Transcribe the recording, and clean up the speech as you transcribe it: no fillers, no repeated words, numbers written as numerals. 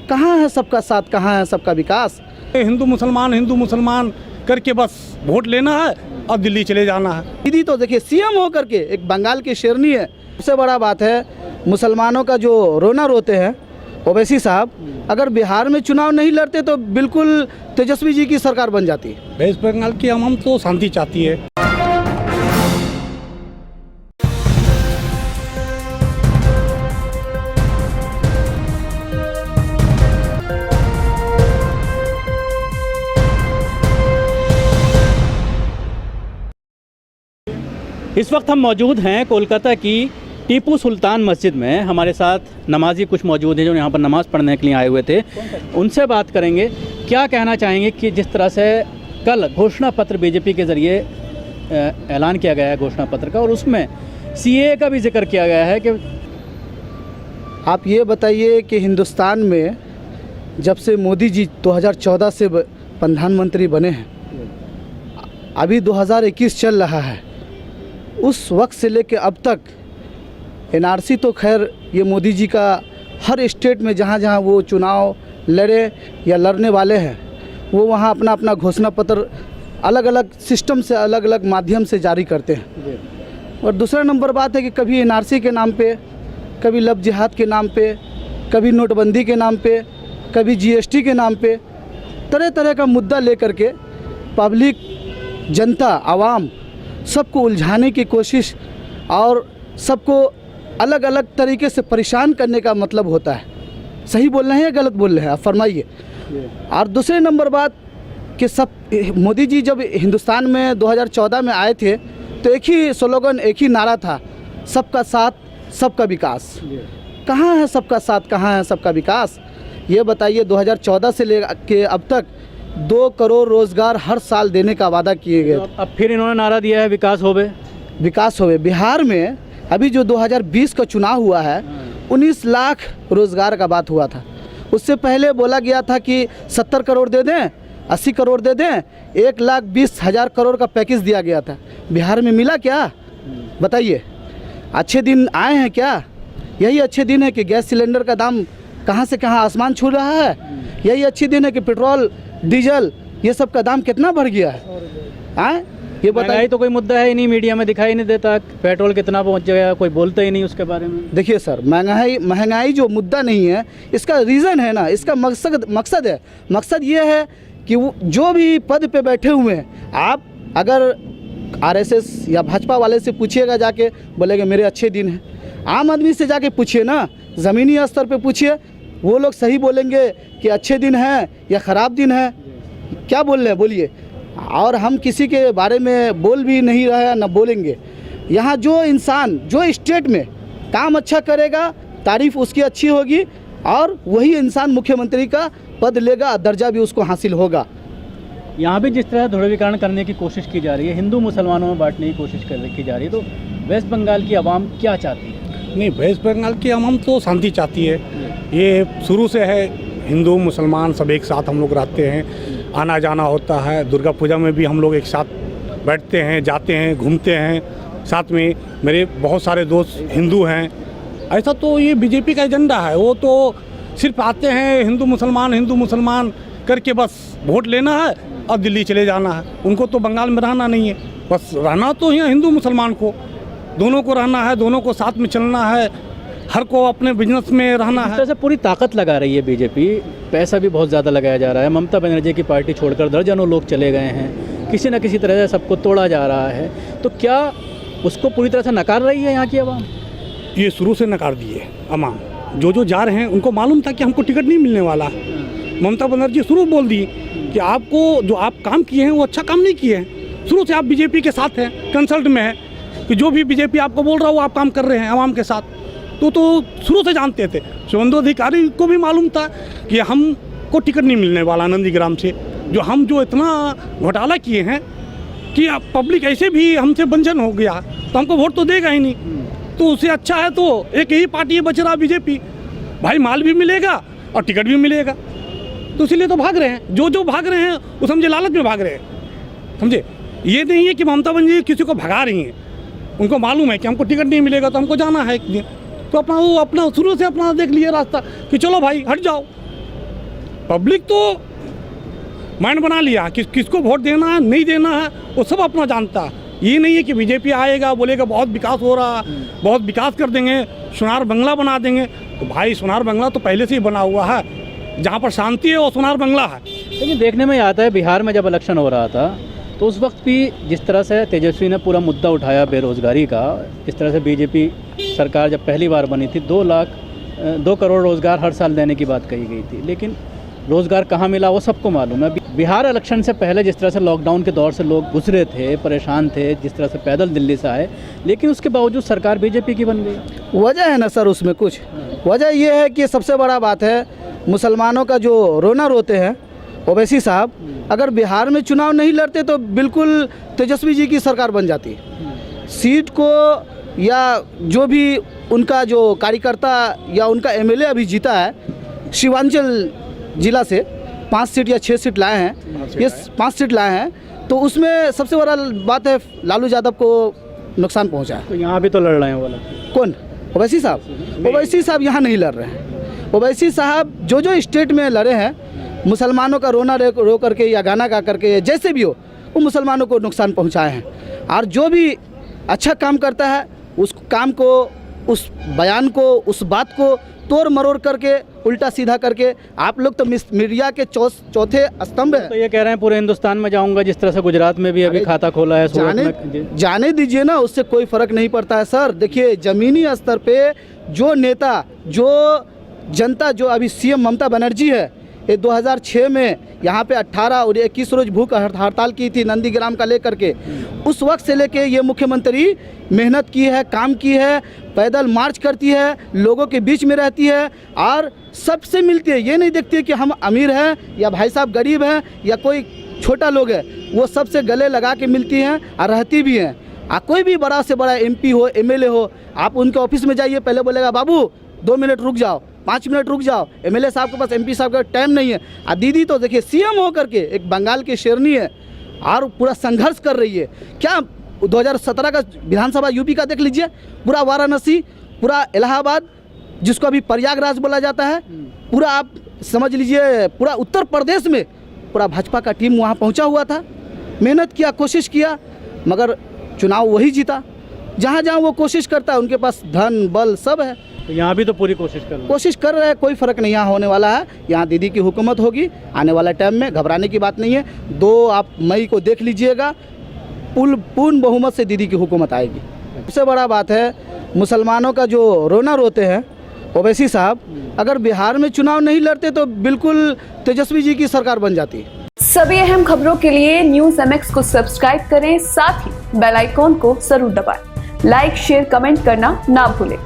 कहाँ है सबका साथ, कहाँ है सबका विकास? हिंदू मुसलमान करके बस वोट लेना है और दिल्ली चले जाना है। दीदी तो देखिए सीएम होकर के एक बंगाल की शेरनी है। सबसे बड़ा बात है मुसलमानों का जो रोना रोते हैं ओवैसी साहब, अगर बिहार में चुनाव नहीं लड़ते तो बिल्कुल तेजस्वी जी की सरकार बन जाती है। वेस्ट बंगाल की आवाम तो शांति चाहती है। इस वक्त हम मौजूद हैं कोलकाता की टीपू सुल्तान मस्जिद में। हमारे साथ नमाजी कुछ मौजूद हैं जो यहाँ पर नमाज़ पढ़ने के लिए आए हुए थे। उनसे बात करेंगे, क्या कहना चाहेंगे कि जिस तरह से कल घोषणा पत्र बीजेपी के ज़रिए ऐलान किया गया है घोषणा पत्र का, और उसमें सीएए का भी जिक्र किया गया है कि आप ये बताइए कि हिंदुस्तान में जब से मोदी जी 2014 से प्रधानमंत्री बने हैं, अभी 2021 चल रहा है, उस वक्त से लेके अब तक एनआरसी तो खैर ये मोदी जी का हर स्टेट में जहाँ जहाँ वो चुनाव लड़े या लड़ने वाले हैं वो वहाँ अपना अपना घोषणा पत्र अलग अलग सिस्टम से अलग अलग माध्यम से जारी करते हैं। और दूसरा नंबर बात है कि कभी एनआरसी के नाम पे, कभी लव जिहाद के नाम पे, कभी नोटबंदी के नाम पे, कभी जीएसटी के नाम पे, तरह तरह का मुद्दा लेकर के पब्लिक, जनता, आवाम सबको उलझाने की कोशिश और सबको अलग अलग तरीके से परेशान करने का मतलब होता है। सही बोल रहे हैं या गलत बोल रहे हैं, आप फरमाइए। और दूसरे नंबर बात कि सब मोदी जी जब हिंदुस्तान में 2014 में आए थे तो एक ही स्लोगन, एक ही नारा था, सबका साथ सबका विकास। कहाँ है सबका साथ, कहाँ है सबका विकास? ये बताइए 2014 से लेकर अब तक 2 करोड़ रोज़गार हर साल देने का वादा किए गए। अब फिर इन्होंने नारा दिया है विकास होवे। विकास होवे। बिहार में अभी जो 2020 का चुनाव हुआ है 19 लाख रोज़गार का बात हुआ था। उससे पहले बोला गया था कि 70 करोड़ दे दें, 80 करोड़ दे दें, 1,20,000 करोड़ का पैकेज दिया गया था। बिहार में मिला क्या? बताइए। अच्छे दिन आए हैं क्या? यही अच्छे दिन है कि गैस सिलेंडर का दाम कहाँ से कहाँ आसमान छू रहा है। यही अच्छे दिन है कि पेट्रोल, डीजल, ये सब का दाम कितना बढ़ गया है। ये बताइए। तो कोई मुद्दा है ही नहीं, मीडिया में दिखाई नहीं देता पेट्रोल कितना पहुंच गया, कोई बोलता ही नहीं उसके बारे में। देखिए सर, महंगाई जो मुद्दा नहीं है, इसका रीज़न है ना, इसका मकसद है। मकसद ये है कि वो जो भी पद पे बैठे हुए हैं, आप अगर आरएसएस या भाजपा वाले से पूछिएगा जाके, बोलेंगे मेरे अच्छे दिन हैं। आम आदमी से जाके पूछिए ना, ज़मीनी स्तर पे पूछिए, वो लोग सही बोलेंगे कि अच्छे दिन हैं या ख़राब दिन है। क्या बोल रहे हैं बोलिए। और हम किसी के बारे में बोल भी नहीं रहे हैं, ना बोलेंगे। यहाँ जो इंसान जो स्टेट में काम अच्छा करेगा, तारीफ़ उसकी अच्छी होगी और वही इंसान मुख्यमंत्री का पद लेगा, दर्जा भी उसको हासिल होगा। यहाँ भी जिस तरह ध्रुवीकरण करने की कोशिश की जा रही है, हिंदू मुसलमानों में बांटने की कोशिश की जा रही है, तो वेस्ट बंगाल की आवाम क्या चाहती है? नहीं, वेस्ट बंगाल की आवाम तो शांति चाहती है। ये शुरू से है, हिंदू मुसलमान सब एक साथ हम लोग रहते हैं, आना जाना होता है। दुर्गा पूजा में भी हम लोग एक साथ बैठते हैं, जाते हैं, घूमते हैं साथ में। मेरे बहुत सारे दोस्त हिंदू हैं। ऐसा तो ये बीजेपी का एजेंडा है। वो तो सिर्फ आते हैं हिंदू मुसलमान करके बस वोट लेना है और दिल्ली चले जाना है। उनको तो बंगाल में रहना नहीं है, बस रहना तो यहाँ हिंदू मुसलमान को दोनों को रहना है, दोनों को साथ में चलना है, हर को अपने बिजनेस में रहना है। इस तरह से पूरी ताकत लगा रही है बीजेपी, पैसा भी बहुत ज़्यादा लगाया जा रहा है। ममता बनर्जी की पार्टी छोड़कर दर्जनों लोग चले गए हैं, किसी न किसी तरह से सबको तोड़ा जा रहा है। तो क्या उसको पूरी तरह से नकार रही है यहाँ की आवाम? ये शुरू से नकार दिए आवाम। जो जा रहे हैं उनको मालूम था कि हमको टिकट नहीं मिलने वाला। ममता बनर्जी शुरू बोल दी कि आपको जो आप काम किए हैं वो अच्छा काम नहीं किए हैं। शुरू से आप बीजेपी के साथ हैं, कंसल्ट में है कि जो भी बीजेपी आपको बोल रहा है वो आप काम कर रहे हैं आवाम के साथ। तो शुरू से जानते थे। शुभेंदु अधिकारी को भी मालूम था कि हमको टिकट नहीं मिलने वाला नंदीग्राम से। जो इतना घोटाला किए हैं कि पब्लिक ऐसे भी हमसे वंचन हो गया तो हमको वोट तो देगा ही नहीं। तो उससे अच्छा है तो एक ही पार्टी बच रहा बीजेपी, भाई माल भी मिलेगा और टिकट भी मिलेगा। तो इसीलिए तो भाग रहे हैं। जो भाग रहे हैं वो समझे लालच में भाग रहे हैं, समझे। ये नहीं है कि ममता बनर्जी किसी को भगा रही हैं। उनको मालूम है कि हमको टिकट नहीं मिलेगा तो हमको जाना है एक दिन। तो अपना शुरू से अपना देख लिए रास्ता कि चलो भाई हट जाओ, पब्लिक तो माइंड बना लिया कि किसको वोट देना है नहीं देना है वो सब अपना जानता है। ये नहीं है कि बीजेपी आएगा बोलेगा बहुत विकास हो रहा है, बहुत विकास कर देंगे, सोनार बंगला बना देंगे। तो भाई सोनार बंगला तो पहले से ही बना हुआ है, जहाँ पर शांति है वो सोनार बंगला है। लेकिन देखने में आता है बिहार में जब इलेक्शन हो रहा था तो उस वक्त भी जिस तरह से तेजस्वी ने पूरा मुद्दा उठाया बेरोज़गारी का, जिस तरह से बीजेपी सरकार जब पहली बार बनी थी 2 करोड़ रोज़गार हर साल देने की बात कही गई थी, लेकिन रोज़गार कहाँ मिला वो सबको मालूम है। बिहार इलेक्शन से पहले जिस तरह से लॉकडाउन के दौर से लोग गुजरे थे, परेशान थे, जिस तरह से पैदल दिल्ली से आए, लेकिन उसके बावजूद सरकार बीजेपी की बन गई। वजह है ना सर उसमें कुछ, वजह ये है कि सबसे बड़ा बात है मुसलमानों का जो रोना रोते हैं ओवैसी साहब, अगर बिहार में चुनाव नहीं लड़ते तो बिल्कुल तेजस्वी जी की सरकार बन जाती। सीट को या जो भी उनका जो कार्यकर्ता या उनका एमएलए अभी जीता है शिवांचल जिला से 5 सीट या 6 सीट लाए हैं, ये 5 सीट लाए हैं, तो उसमें सबसे बड़ा बात है लालू यादव को नुकसान पहुंचा है। तो यहाँ भी तो लड़ रहे हैं वाला कौन? ओवैसी साहब। ओवैसी साहब यहाँ नहीं लड़ रहे हैं। ओवैसी साहब जो स्टेट में लड़े हैं मुसलमानों का रोना रो करके या गाना गा करके जैसे भी हो वो मुसलमानों को नुकसान पहुँचाए हैं। और जो भी अच्छा काम करता है उस काम को, उस बयान को, उस बात को तोड़ मरोड़ करके उल्टा सीधा करके आप लोग तो मीडिया के चौथे स्तंभ हैं। तो ये कह रहे हैं पूरे हिंदुस्तान में जाऊंगा, जिस तरह से गुजरात में भी अभी खाता खोला है, जाने दीजिए ना, उससे कोई फर्क नहीं पड़ता है सर। देखिए ज़मीनी स्तर पे जो नेता, जो जनता, जो अभी सीएम ममता बनर्जी है, ये 2006 में यहाँ पे 18 और 21 रोज भूख हड़ताल की थी नंदीग्राम का लेकर के। उस वक्त से लेके ये मुख्यमंत्री मेहनत की है, काम की है, पैदल मार्च करती है, लोगों के बीच में रहती है और सबसे मिलती है। ये नहीं देखती है कि हम अमीर हैं या भाई साहब गरीब हैं या कोई छोटा लोग है, वो सबसे गले लगा के मिलती हैं और रहती भी हैं। कोई भी बड़ा से बड़ा MP हो, MLA हो, आप उनके ऑफिस में जाइए, पहले बोलेगा बाबू 2 मिनट रुक जाओ, 5 मिनट रुक जाओ। MLA साहब के पास, MP साहब का टाइम नहीं है। दीदी तो देखिए CM हो करके एक बंगाल की शेरनी है और पूरा संघर्ष कर रही है। क्या 2017 का विधानसभा यूपी का देख लीजिए, पूरा वाराणसी, पूरा इलाहाबाद जिसको अभी प्रयागराज बोला जाता है, पूरा आप समझ लीजिए पूरा उत्तर प्रदेश में पूरा भाजपा का टीम वहाँ पहुँचा हुआ था, मेहनत किया, कोशिश किया, मगर चुनाव वही जीता। जहाँ जहाँ वो कोशिश करता है उनके पास धन बल सब है। तो यहाँ भी तो पूरी कोशिश कर रहे हैं, कोई फ़र्क नहीं यहाँ होने वाला है। यहाँ दीदी की हुकूमत होगी आने वाला टाइम में, घबराने की बात नहीं है। 2 मई को देख लीजिएगा, पूर्ण बहुमत से दीदी की हुकूमत आएगी। सबसे बड़ा बात है मुसलमानों का जो रोना रोते हैं ओवैसी साहब, अगर बिहार में चुनाव नहीं लड़ते तो बिल्कुल तेजस्वी जी की सरकार बन जाती। सभी अहम खबरों के लिए न्यूज़ MX को सब्सक्राइब करें, साथ ही बेल आइकॉन को जरूर दबाएं। लाइक, शेयर, कमेंट करना ना भूलें।